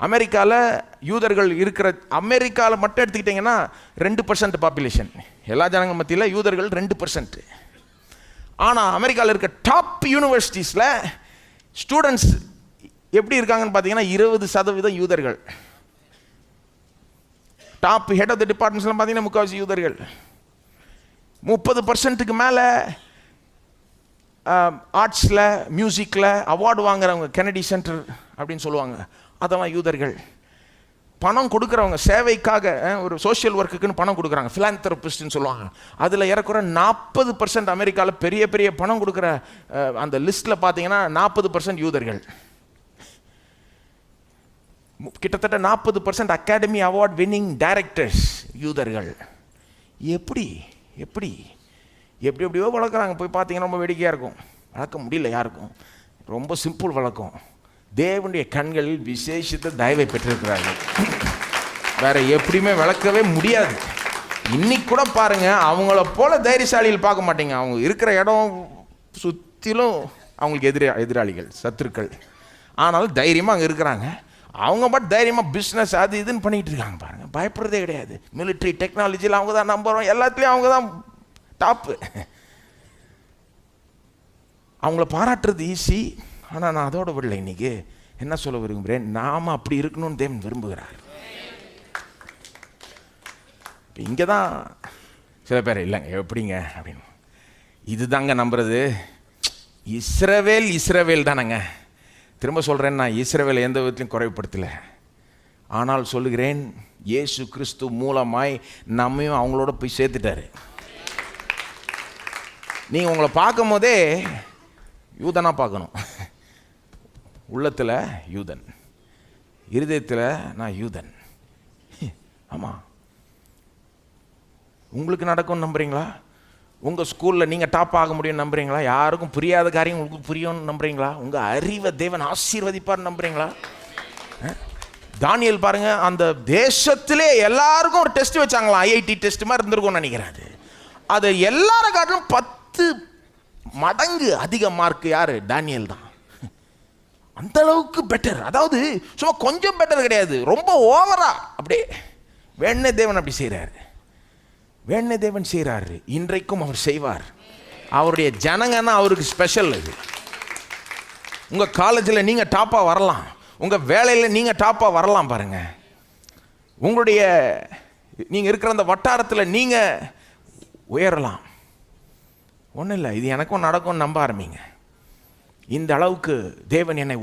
அமெரிக்காவில் யூதர்கள் இருக்கிற, அமெரிக்காவில் மட்டும் எடுத்துக்கிட்டிங்கன்னா 2% பாப்புலேஷன், எல்லா ஜனங்கள் மத்தியில் யூதர்கள் 2%. ஆனால் அமெரிக்காவில் இருக்க டாப் யூனிவர்சிட்டிஸில் ஸ்டூடெண்ட்ஸ் எப்படி இருக்காங்கன்னு பார்த்தீங்கன்னா 20% யூதர்கள். டாப் ஹெட் ஆஃப் த டிபார்ட்மெண்ட்ஸ்லாம் பார்த்தீங்கன்னா முக்கால்வாசி யூதர்கள். 30%க்கு மேலே ஆர்ட்ஸில் மியூசிக்கில் அவார்டு வாங்குறவங்க, கெனடி சென்டர் அப்படின்னு சொல்லுவாங்க, அதெல்லாம் யூதர்கள். பணம் கொடுக்குறவங்க, சேவைக்காக ஒரு சோஷியல் ஒர்க்குன்னு பணம் கொடுக்குறாங்க, ஃபிலாந்தெரபிஸ்ட்னு சொல்லுவாங்க, அதில் ஏறக்குறைய 40% அமெரிக்காவில் பெரிய பெரிய பணம் கொடுக்குற அந்த லிஸ்ட்டில் பார்த்தீங்கன்னா 40% யூதர்கள். கிட்டத்தட்ட 40% அகாடமி அவார்ட் வின்னிங் டைரக்டர்ஸ் யூதர்கள். எப்படி எப்படி எப்படி எப்படியோ வளர்க்குறாங்க. போய் பார்த்தீங்கன்னா ரொம்ப வேடிக்கையாக இருக்கும். வளர்க்க முடியல யாருக்கும், ரொம்ப சிம்பிள் வழக்கம். தேவனுடைய கண்களில் விசேஷித்த தயவை பெற்றிருக்கிறார்கள். வேற எப்படியுமே வளர்க்கவே முடியாது. இன்னைக்கு கூட பாருங்க, அவங்கள போல தைரியசாலிகள் பார்க்க மாட்டீங்க. அவங்க இருக்கிற இடம் சுற்றிலும் அவங்களுக்கு எதிராளிகள், சத்துருக்கள். ஆனாலும் தைரியமாக அங்கே இருக்கிறாங்க. அவங்க மட்டும் தைரியமாக பிஸ்னஸ் அது இதுன்னு பண்ணிகிட்டு இருக்காங்க பாருங்க. பயப்படுறதே கிடையாது. மிலிட்ரி டெக்னாலஜியில் அவங்க தான் நம்புகிறோம், எல்லாத்துலேயும் அவங்க தான் டாப்பு. அவங்கள பாராட்டுறது ஈஸி. ஆனால் நான் அதோட விடலை. இன்னைக்கு என்ன சொல்ல விரும்புகிறேன், நாம் அப்படி இருக்கணும்னு தேவன் விரும்புகிறார். இங்கே தான் சில பேர் இல்லைங்க எப்படிங்க அப்படின்னு இதுதாங்க நம்புறது. இஸ்ரவேல் தானேங்க. திரும்ப சொல்கிறேன், நான் இஸ்ரவேல் எந்த விதத்திலையும் குறைவுபடுத்தலை. ஆனால் சொல்லுகிறேன், இயேசு கிறிஸ்து மூலமாய் நம்மையும் அவங்களோட போய் சேர்த்துட்டாரு. நீங்கள் உங்களை பார்க்கும் போதே யூதனாக பார்க்கணும். உள்ளத்தில் யூதன், இருதயத்தில் நான் யூதன். ஆமாம், உங்களுக்கு நடக்கும்னு நம்புறீங்களா? உங்கள் ஸ்கூலில் நீங்கள் டாப் ஆக முடியும்னு நம்புறீங்களா? யாருக்கும் புரியாத காரியம் உங்களுக்கு புரியும்னு நம்புறீங்களா? உங்கள் அறிவை தேவன் ஆசீர்வதிப்பார்னு நம்புறீங்களா? தானியேல் பாருங்க, அந்த தேசத்திலே எல்லாருக்கும் ஒரு டெஸ்ட் வச்சாங்களாம், ஐஐடி டெஸ்ட் மாதிரி இருந்திருக்கும்னு நினைக்கிறேன். அது எல்லாரும் காட்டிலும் 10 மடங்கு அதிக மார்க் யாரு? தானியேல் தான். அந்த அளவுக்கு பெட்டர். அதாவது சும்மா கொஞ்சம் பெட்டர் கிடையாது, ரொம்ப ஓவரா. அப்படியே வேணே தேவன் அப்படி செய்கிறாரு, வேணே தேவன் செய்கிறாரு. இன்றைக்கும் அவர் செய்வார். அவருடைய ஜனங்கன்னா அவருக்கு ஸ்பெஷல். அது உங்கள் காலேஜில் நீங்கள் டாப்பாக வரலாம், உங்கள் வேலையில் நீங்கள் டாப்பாக வரலாம். பாருங்க, உங்களுடைய நீங்கள் இருக்கிற அந்த வட்டாரத்தில் நீங்கள் உயரலாம். ஒன்றும் இல்லை, இது எனக்கும் நடக்கும்னு நம்ப ஆரம்பிங்க. இந்த அளவுக்கு தேவன் என்னை